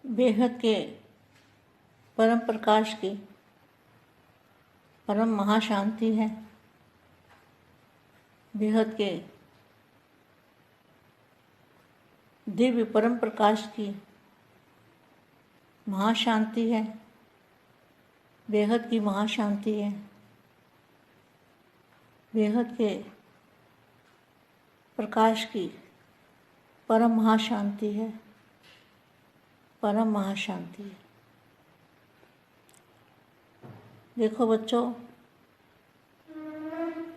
बेहद के परम प्रकाश की परम महाशांति है। बेहद के दिव्य परम प्रकाश की महाशांति है। बेहद की महाशांति है। बेहद के प्रकाश की परम महाशांति है। परम महाशांति है। देखो बच्चों,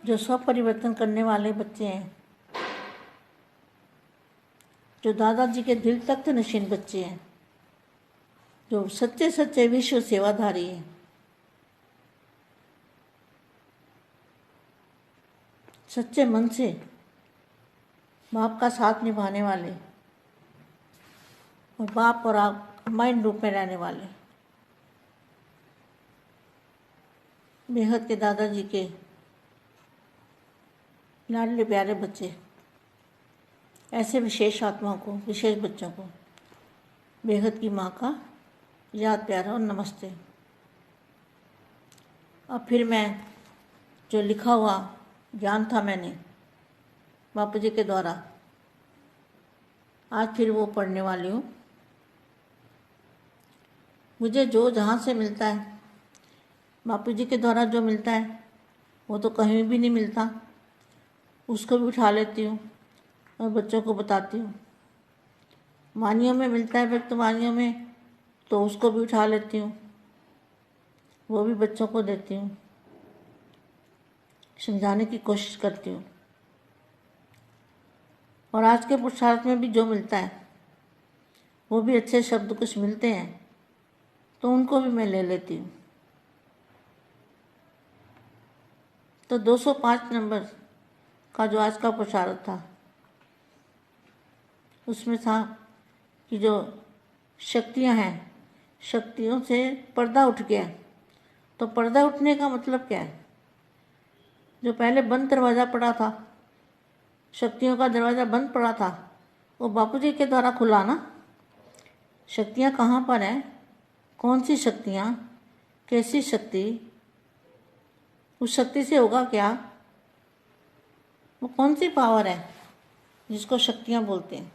जो सब परिवर्तन करने वाले बच्चे हैं, जो दादाजी के दिल तक नशीन बच्चे हैं, जो सच्चे सच्चे विश्व सेवाधारी हैं, सच्चे मन से बाप का साथ निभाने वाले और बाप और आप कंबाइंड रूप में रहने वाले, बेहद के दादाजी के लाडले प्यारे बच्चे, ऐसे विशेष आत्माओं को, विशेष बच्चों को बेहद की माँ का याद प्यार और नमस्ते। अब फिर मैं जो लिखा हुआ ज्ञान था मैंने बापू जी के द्वारा, आज फिर वो पढ़ने वाली हूँ। मुझे जो जहाँ से मिलता है, बापू जी के द्वारा जो मिलता है वो तो कहीं भी नहीं मिलता, उसको भी उठा लेती हूँ और बच्चों को बताती हूँ। वानियों में मिलता है, व्यक्तवानियों में, तो उसको भी उठा लेती हूँ, वो भी बच्चों को देती हूँ, समझाने की कोशिश करती हूँ। और आज के पुरुषार्थ में भी जो मिलता है वो भी अच्छे शब्द कुछ मिलते हैं तो उनको भी मैं ले लेती हूँ। तो 205 नंबर का जो आज का पुरुषार्थ था उसमें था कि जो शक्तियाँ हैं, शक्तियों से पर्दा उठ गया। तो पर्दा उठने का मतलब क्या है? जो पहले बंद दरवाज़ा पड़ा था, शक्तियों का दरवाज़ा बंद पड़ा था, वो बापू जी के द्वारा खुला ना। शक्तियाँ कहाँ पर हैं? कौन सी शक्तियाँ? कैसी शक्ति? उस शक्ति से होगा क्या? वो कौन सी पावर है जिसको शक्तियाँ बोलते हैं?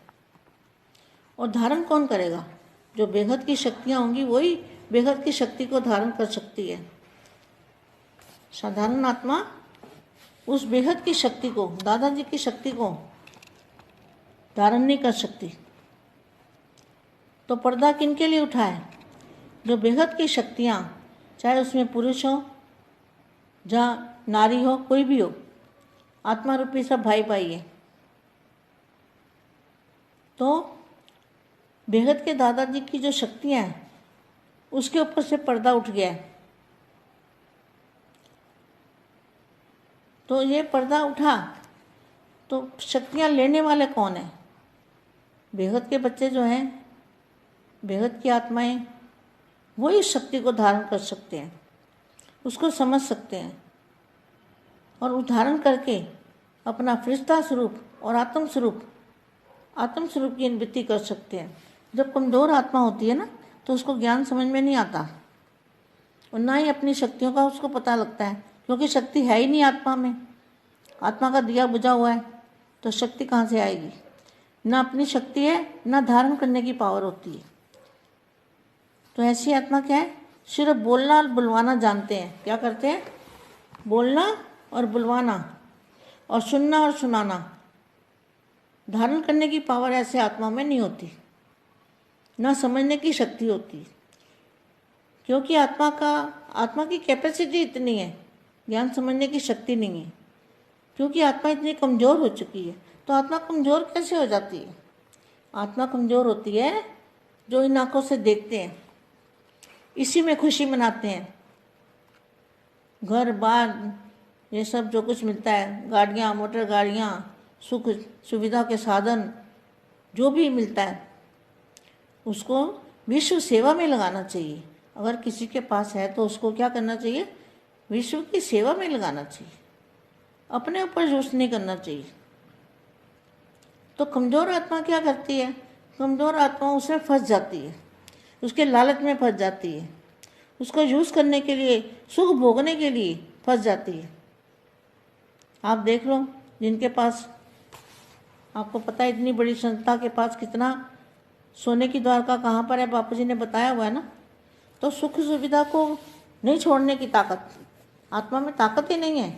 और धारण कौन करेगा? जो बेहद की शक्तियाँ होंगी वही बेहद की शक्ति को धारण कर सकती है। साधारण आत्मा उस बेहद की शक्ति को, दादाजी की शक्ति को धारण नहीं कर सकती। तो पर्दा किनके लिए उठा है? जो बेहद की शक्तियाँ, चाहे उसमें पुरुष हो या नारी हो, कोई भी हो, आत्मा रूपी सब भाई भाई है। तो बेहद के दादाजी की जो शक्तियाँ हैं उसके ऊपर से पर्दा उठ गया है। तो ये पर्दा उठा तो शक्तियाँ लेने वाले कौन हैं? बेहद के बच्चे जो हैं, बेहद की आत्माएं, वो इस शक्ति को धारण कर सकते हैं, उसको समझ सकते हैं और उदाहरण करके अपना फरिश्ता स्वरूप और आत्म स्वरूप की अनुभूति कर सकते हैं। जब कमज़ोर आत्मा होती है ना तो उसको ज्ञान समझ में नहीं आता और ना ही अपनी शक्तियों का उसको पता लगता है, क्योंकि शक्ति है ही नहीं आत्मा में। आत्मा का दिया बुझा हुआ है तो शक्ति कहाँ से आएगी? ना अपनी शक्ति है, ना धारण करने की पावर होती है। तो ऐसी आत्मा क्या है? सिर्फ बोलना और बुलवाना जानते हैं। क्या करते हैं? बोलना और बुलवाना और सुनना और सुनाना। धारण करने की पावर ऐसे आत्मा में नहीं होती, ना समझने की शक्ति होती, क्योंकि आत्मा की कैपेसिटी इतनी है, ज्ञान समझने की शक्ति नहीं है, क्योंकि आत्मा इतनी कमज़ोर हो चुकी है। तो आत्मा कमज़ोर कैसे हो जाती है? आत्मा कमज़ोर होती है जो इन आँखों से देखते हैं, इसी में खुशी मनाते हैं। घर बार ये सब जो कुछ मिलता है, गाड़ियाँ, मोटर गाड़ियाँ, सुख सुविधा के साधन, जो भी मिलता है उसको विश्व सेवा में लगाना चाहिए। अगर किसी के पास है तो उसको क्या करना चाहिए? विश्व की सेवा में लगाना चाहिए, अपने ऊपर जोश नहीं करना चाहिए। तो कमज़ोर आत्मा क्या करती है? कमज़ोर आत्मा उसमें फंस जाती है। उसके लालच में फंस जाती है, उसको यूज़ करने के लिए, सुख भोगने के लिए फंस जाती है। आप देख लो, जिनके पास, आपको पता है इतनी बड़ी संस्था के पास कितना सोने की द्वारका कहाँ पर है, बापू जी ने बताया हुआ है ना। तो सुख सुविधा को नहीं छोड़ने की ताकत, आत्मा में ताकत ही नहीं है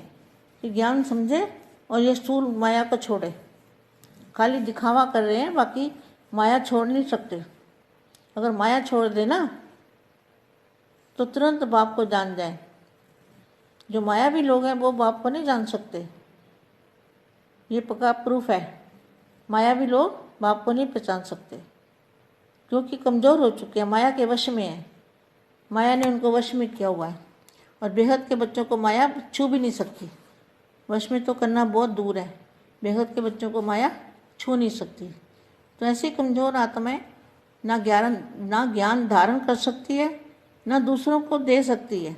कि ज्ञान समझे और ये स्थूल माया को छोड़े। खाली दिखावा कर रहे हैं, बाकी माया छोड़ नहीं सकते। अगर माया छोड़ दे ना तो तुरंत बाप को जान जाए। जो मायावी लोग हैं वो बाप को नहीं जान सकते, ये पक्का प्रूफ है। मायावी लोग बाप को नहीं पहचान सकते क्योंकि कमज़ोर हो चुके हैं, माया के वश में है। माया ने उनको वश में किया हुआ है। और बेहद के बच्चों को माया छू भी नहीं सकती। वश में तो करना बहुत दूर है, बेहद के बच्चों को माया छू नहीं सकती। तो ऐसी कमज़ोर आत्माएं ना ज्ञान धारण कर सकती है, ना दूसरों को दे सकती है।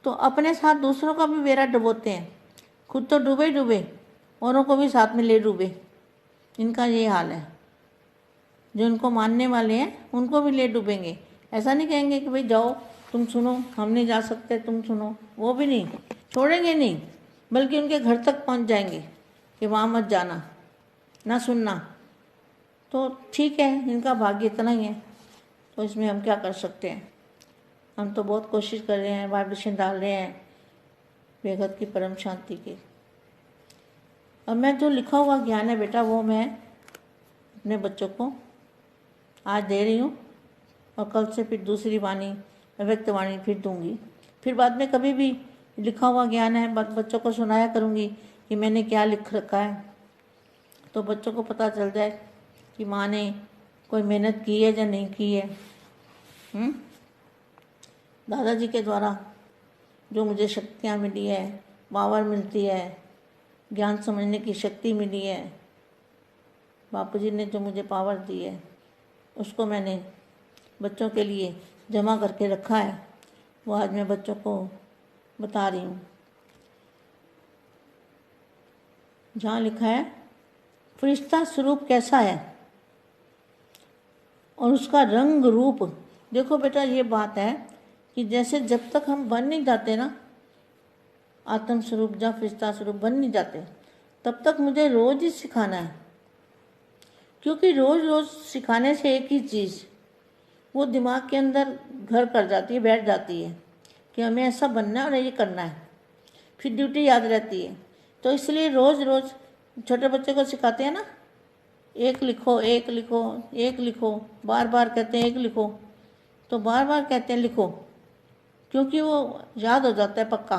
तो अपने साथ दूसरों का भी बेड़ा डुबोते हैं, खुद तो डूबे डूबे, औरों को भी साथ में ले डूबे। इनका ये हाल है। जो इनको मानने वाले हैं उनको भी ले डूबेंगे। ऐसा नहीं कहेंगे कि भाई जाओ तुम सुनो, हम नहीं जा सकते, तुम सुनो, वो भी नहीं छोड़ेंगे, नहीं, बल्कि उनके घर तक पहुंच जाएंगे कि वहाँ मत जाना, ना सुनना। तो ठीक है, इनका भाग्य इतना ही है, तो इसमें हम क्या कर सकते हैं। हम तो बहुत कोशिश कर रहे हैं, वाइब्रेशन डाल रहे हैं बेहद की परम शांति की। अब मैं जो लिखा हुआ ज्ञान है बेटा, वो मैं अपने बच्चों को आज दे रही हूँ, और कल से फिर दूसरी वाणी, अव्यक्त वाणी फिर दूंगी। फिर बाद में कभी भी लिखा हुआ ज्ञान है बच्चों को सुनाया करूँगी कि मैंने क्या लिख रखा है, तो बच्चों को पता चल जाए कि माँ ने कोई मेहनत की है या नहीं की है। दादाजी के द्वारा जो मुझे शक्तियाँ मिली है, पावर मिलती है, ज्ञान समझने की शक्ति मिली है, बापूजी ने जो मुझे पावर दी है, उसको मैंने बच्चों के लिए जमा करके रखा है। वो आज मैं बच्चों को बता रही हूँ। जहाँ लिखा है फरिश्ता स्वरूप कैसा है और उसका रंग रूप। देखो बेटा, ये बात है कि जैसे जब तक हम बन नहीं जाते ना आत्म स्वरूप या फरिश्ता स्वरूप बन नहीं जाते, तब तक मुझे रोज़ ही सिखाना है। क्योंकि रोज़ रोज़ सिखाने से एक ही चीज़ वो दिमाग के अंदर घर कर जाती है, बैठ जाती है कि हमें ऐसा बनना है और ये करना है, फिर ड्यूटी याद रहती है। तो इसलिए रोज़ रोज़ छोटे बच्चे को सिखाते हैं ना, एक लिखो, एक लिखो, एक लिखो, बार बार कहते हैं एक लिखो, तो बार बार कहते हैं लिखो, क्योंकि वो याद हो जाता है पक्का।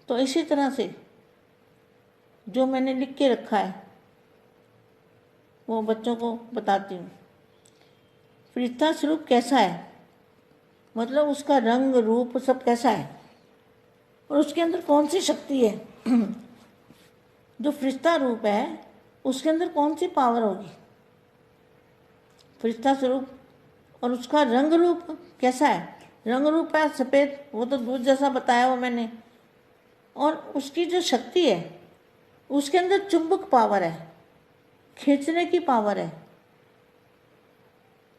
तो इसी तरह से जो मैंने लिख के रखा है वो बच्चों को बताती हूँ। फरिश्ता स्वरूप कैसा है, मतलब उसका रंग रूप सब कैसा है और उसके अंदर कौन सी शक्ति है। जो फरिश्ता रूप है उसके अंदर कौन सी पावर होगी, फरिश्ता स्वरूप। और उसका रंग रूप कैसा है, रंग रूप है सफ़ेद, वो तो दूध जैसा बताया वो मैंने। और उसकी जो शक्ति है उसके अंदर चुंबक पावर है, खींचने की पावर है।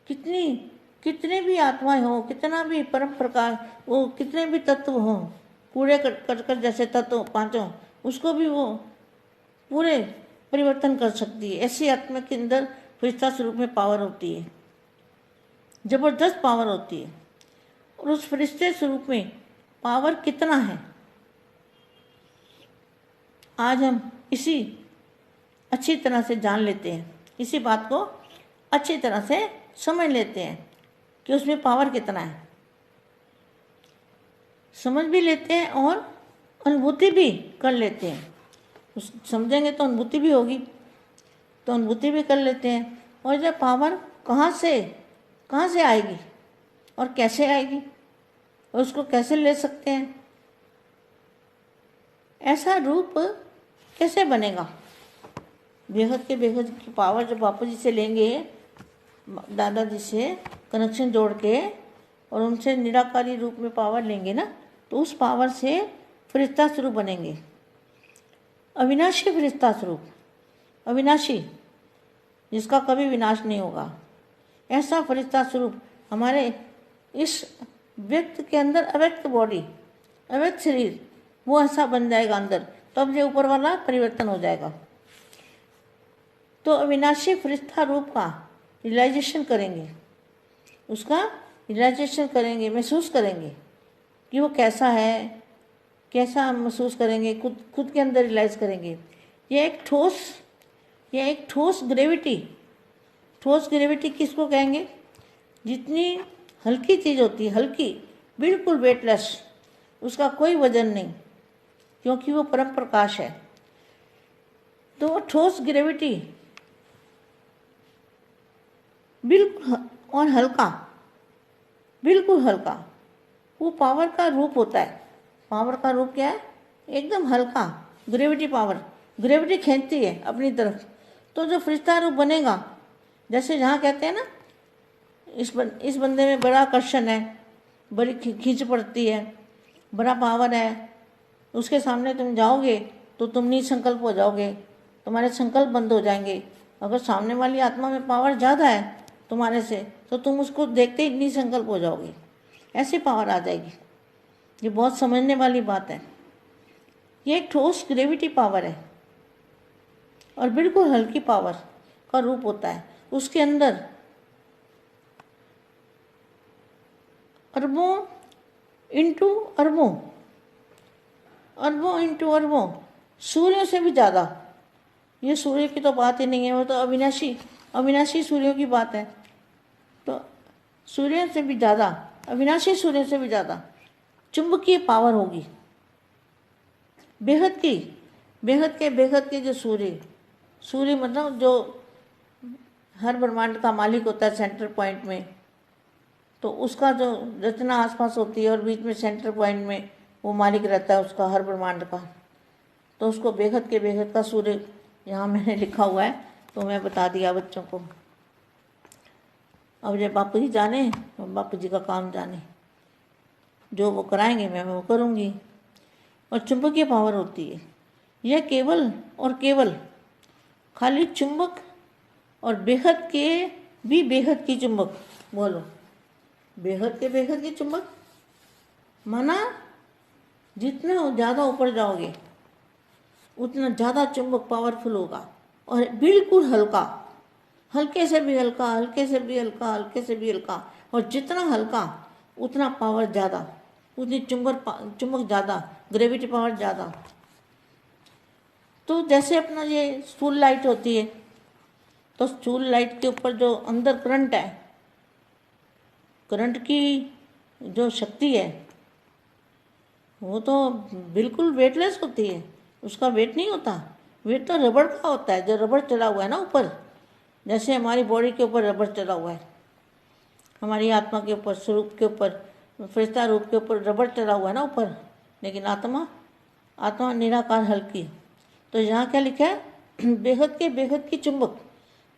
कितने भी आत्माएं हो, कितना भी परम प्रकार वो, कितने भी तत्व हों, कूड़े करकट जैसे तत्व पांचों, उसको भी वो पूरे परिवर्तन कर सकती है। ऐसी आत्मा के अंदर फरिश्ता स्वरूप में पावर होती है, जबरदस्त पावर होती है। और उस फरिश्ते स्वरूप में पावर कितना है, आज हम इसी अच्छी तरह से जान लेते हैं, इसी बात को अच्छी तरह से समझ लेते हैं कि उसमें पावर कितना है। समझ भी लेते हैं और अनुभूति भी कर लेते हैं। समझेंगे तो अनुभूति भी होगी, तो अनुभूति भी कर लेते हैं। और जब पावर कहाँ से आएगी और कैसे आएगी और उसको कैसे ले सकते हैं, ऐसा रूप कैसे बनेगा। बेहद की पावर जब बापू जी से लेंगे, दादाजी से कनेक्शन जोड़ के, और उनसे निराकारी रूप में पावर लेंगे ना, तो उस पावर से फरिश्ता स्वरूप बनेंगे। अविनाशी फरिश्ता स्वरूप, अविनाशी, जिसका कभी विनाश नहीं होगा, ऐसा फरिश्ता स्वरूप हमारे इस व्यक्ति के अंदर अव्यक्त बॉडी, अव्यक्त शरीर, वो ऐसा बन जाएगा अंदर, तब ये ऊपर वाला परिवर्तन हो जाएगा। तो अविनाशी फरिश्ता रूप का रियलाइजेशन करेंगे, उसका रियलाइजेशन करेंगे, महसूस करेंगे कि वो कैसा है, कैसा महसूस करेंगे, खुद के अंदर रियलाइज करेंगे। ये एक ठोस ग्रेविटी, ठोस ग्रेविटी किसको कहेंगे? जितनी हल्की चीज़ होती है, हल्की, बिल्कुल वेटलेस, उसका कोई वजन नहीं, क्योंकि वो परम प्रकाश है। तो वो ठोस ग्रेविटी बिल्कुल और हल्का, बिल्कुल हल्का, वो पावर का रूप होता है। पावर का रूप क्या है? एकदम हल्का, ग्रेविटी पावर, ग्रेविटी खींचती है अपनी तरफ। तो जो फरिश्ता रूप बनेगा, जैसे जहाँ कहते हैं ना इस बंदे में बड़ा आकर्षण है, बड़ी खींच पड़ती है, बड़ा पावर है, उसके सामने तुम जाओगे तो तुम निसंकल्प हो जाओगे, तुम्हारे संकल्प बंद हो जाएंगे। अगर सामने वाली आत्मा में पावर ज़्यादा है तुम्हारे से, तो तुम उसको देखते ही निसंकल्प हो जाओगे, ऐसी पावर आ जाएगी। ये बहुत समझने वाली बात है। ये एक ठोस ग्रेविटी पावर है और बिल्कुल हल्की पावर का रूप होता है। उसके अंदर अरबों इंटू अरबों, अरबों इंटू अरबों, सूर्यों से भी ज़्यादा। ये सूर्य की तो बात ही नहीं है, वो तो अविनाशी सूर्यों की बात है। तो सूर्य से भी ज़्यादा, अविनाशी सूर्य से भी ज़्यादा चुंबकीय पावर होगी, बेहद के जो सूर्य मतलब जो हर ब्रह्मांड का मालिक होता है सेंटर पॉइंट में, तो उसका जो रचना आसपास होती है और बीच में सेंटर पॉइंट में वो मालिक रहता है उसका, हर ब्रह्मांड का। तो उसको बेहद का सूर्य यहाँ मैंने लिखा हुआ है, तो मैं बता दिया बच्चों को। अब जब बापू जी जाने, बापू जी का काम जाने, जो वो कराएंगे मैं वो करूँगी। और चुंबकीय पावर होती है, यह केवल और केवल खाली चुंबक और बेहद की चुंबक, बोलो बेहद की चुंबक, माना जितना ज़्यादा ऊपर जाओगे उतना ज़्यादा चुंबक पावरफुल होगा, और बिल्कुल हल्का, हल्के से भी हल्का, हल्के से भी हल्का, हल्के से भी हल्का, और जितना हल्का उतना पावर ज़्यादा, उतनी चुंबक ज़्यादा, ग्रेविटी पावर ज़्यादा। तो जैसे अपना ये स्टूल लाइट होती है, तो स्टूल लाइट के ऊपर जो अंदर करंट है, करंट की जो शक्ति है वो तो बिल्कुल वेटलेस होती है, उसका वेट नहीं होता। वेट तो रबड़ का होता है, जो रबड़ चढ़ा हुआ है ना ऊपर, जैसे हमारी बॉडी के ऊपर रबड़ चढ़ा हुआ है, हमारी आत्मा के ऊपर, स्वरूप के ऊपर, फरिश्ता रूप के ऊपर रबड़ चढ़ा हुआ है ना ऊपर, लेकिन आत्मा निराकार हल्की। तो यहाँ क्या लिखा है? बेहद की चुंबक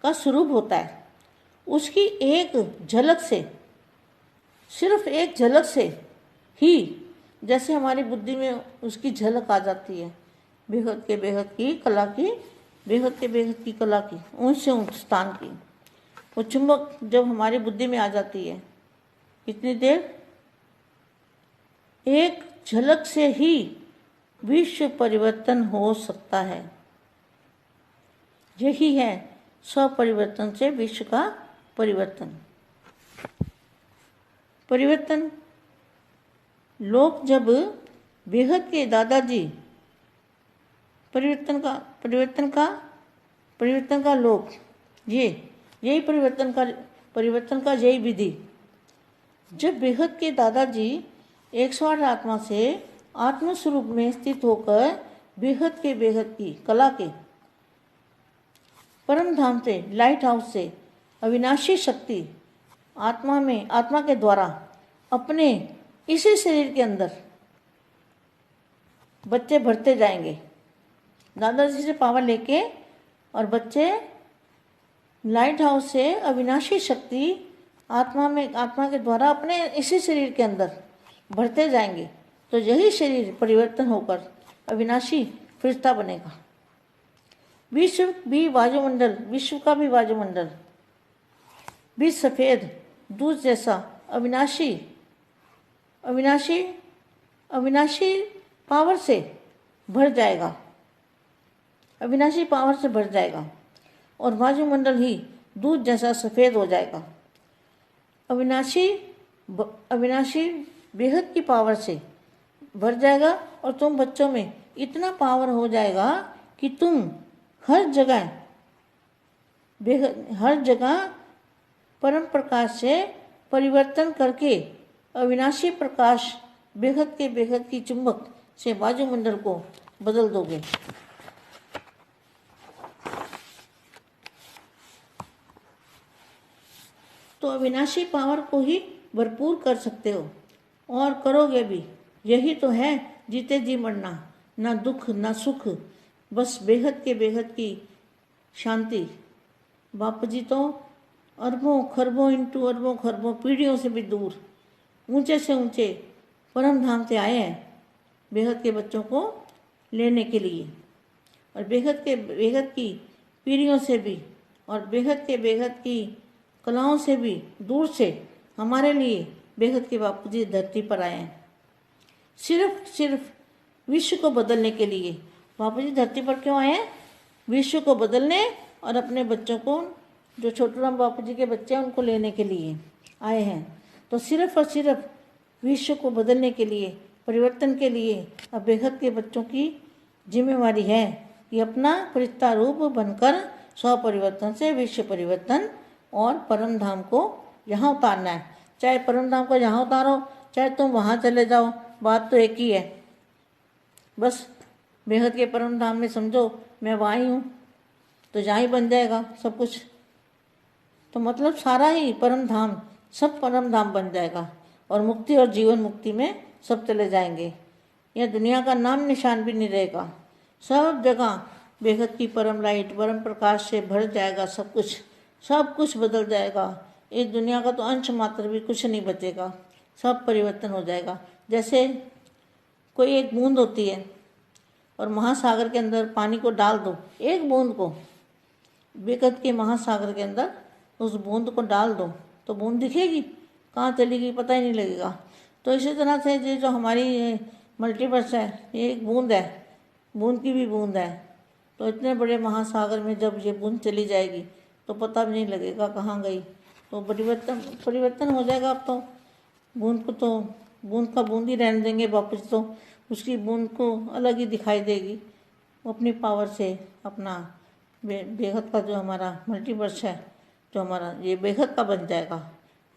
का स्वरूप होता है। उसकी एक झलक से, सिर्फ एक झलक से ही जैसे हमारी बुद्धि में उसकी झलक आ जाती है, बेहद की कला की, बेहद की कला की, ऊंच से ऊंच स्थान की। वो चुंबक जब हमारी बुद्धि में आ जाती है, कितनी देर? एक झलक से ही विश्व परिवर्तन हो सकता है। यही है स्वपरिवर्तन से विश्व का परिवर्तन। लोग जब बेहद के दादाजी परिवर्तन का लोग, यही परिवर्तन का यही विधि। जब बेहद के दादाजी 108 आत्मा से आत्मस्वरूप में स्थित होकर बेहद की कला के परम धाम से, लाइट हाउस से अविनाशी शक्ति आत्मा के द्वारा अपने इसी शरीर के अंदर बच्चे भरते जाएंगे, दादाजी से पावर लेके, और बच्चे लाइट हाउस से अविनाशी शक्ति आत्मा के द्वारा अपने इसी शरीर के अंदर भरते जाएंगे। तो यही शरीर परिवर्तन होकर अविनाशी फरिश्ता बनेगा। विश्व का भी वायुमंडल भी सफ़ेद दूध जैसा अविनाशी अविनाशी अविनाशी पावर से भर जाएगा, अविनाशी पावर से भर जाएगा और वायुमंडल ही दूध जैसा सफ़ेद हो जाएगा। अविनाशी बेहद की पावर से भर जाएगा और तुम बच्चों में इतना पावर हो जाएगा कि तुम हर जगह परम प्रकाश से परिवर्तन करके अविनाशी प्रकाश बेहद की चुंबक से वायुमंडल को बदल दोगे। तो अविनाशी पावर को ही भरपूर कर सकते हो और करोगे भी। यही तो है जीते जी मरना, ना दुख ना सुख, बस बेहद की शांति। बापू जी तो अरबों खरबों इंटू अरबों खरबों पीढ़ियों से भी दूर ऊंचे से ऊंचे परम धाम से आए हैं बेहद के बच्चों को लेने के लिए, और बेहद की पीढ़ियों से भी और बेहद की कलाओं से भी दूर से हमारे लिए बेहद के बापू जी धरती पर आए हैं सिर्फ विश्व को बदलने के लिए। बापू जी धरती पर क्यों आए हैं? विश्व को बदलने और अपने बच्चों को, जो छोटूराम बापू जी के बच्चे हैं, उनको लेने के लिए आए हैं। तो सिर्फ और सिर्फ विश्व को बदलने के लिए, परिवर्तन के लिए अब बेहद के बच्चों की जिम्मेवारी है कि अपना फरिश्ता रूप बनकर स्व परिवर्तन से विश्व परिवर्तन और परम धाम को यहाँ उतारना है। चाहे परम धाम को यहाँ उतारो, चाहे तुम वहाँ चले जाओ, बात तो एक ही है। बस बेहद के परम धाम में समझो मैं वहाँ ही हूँ, तो जहाँ ही बन जाएगा सब कुछ। तो मतलब सारा ही परम धाम, सब परम धाम बन जाएगा और मुक्ति और जीवन मुक्ति में सब चले जाएंगे। यह दुनिया का नाम निशान भी नहीं रहेगा। सब जगह बेहद की परम लाइट, परम प्रकाश से भर जाएगा सब कुछ बदल जाएगा। इस दुनिया का तो अंश मात्र भी कुछ नहीं बचेगा, सब परिवर्तन हो जाएगा। जैसे कोई एक बूंद होती है और महासागर के अंदर पानी को डाल दो, एक बूंद को बेहद के महासागर के अंदर उस बूंद को डाल दो तो बूंद दिखेगी, कहाँ चलेगी पता ही नहीं लगेगा। तो इसी तरह से ये जो हमारी मल्टीवर्स है, ये एक बूंद है, बूंद की भी बूंद है। तो इतने बड़े महासागर में जब ये बूंद चली जाएगी तो पता भी नहीं लगेगा कहाँ गई। तो परिवर्तन हो जाएगा। अब तो बूंद को तो बूंद का बूंद ही रहने देंगे वापस, तो उसकी बूंद को अलग ही दिखाई देगी। वो अपनी पावर से अपना बेहद का जो हमारा मल्टीवर्स है, जो हमारा ये बेहद का बन जाएगा।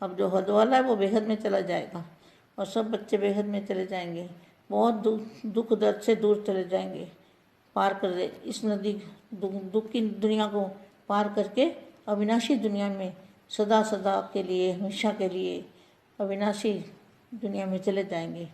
अब जो हद वाला है वो बेहद में चला जाएगा और सब बच्चे बेहद में चले जाएंगे, बहुत दुख दर्द से दूर चले जाएंगे, पार कर दे इस नदी दुख की दुनिया को पार करके अविनाशी दुनिया में सदा के लिए, हमेशा के लिए अविनाशी दुनिया में चले जाएंगे।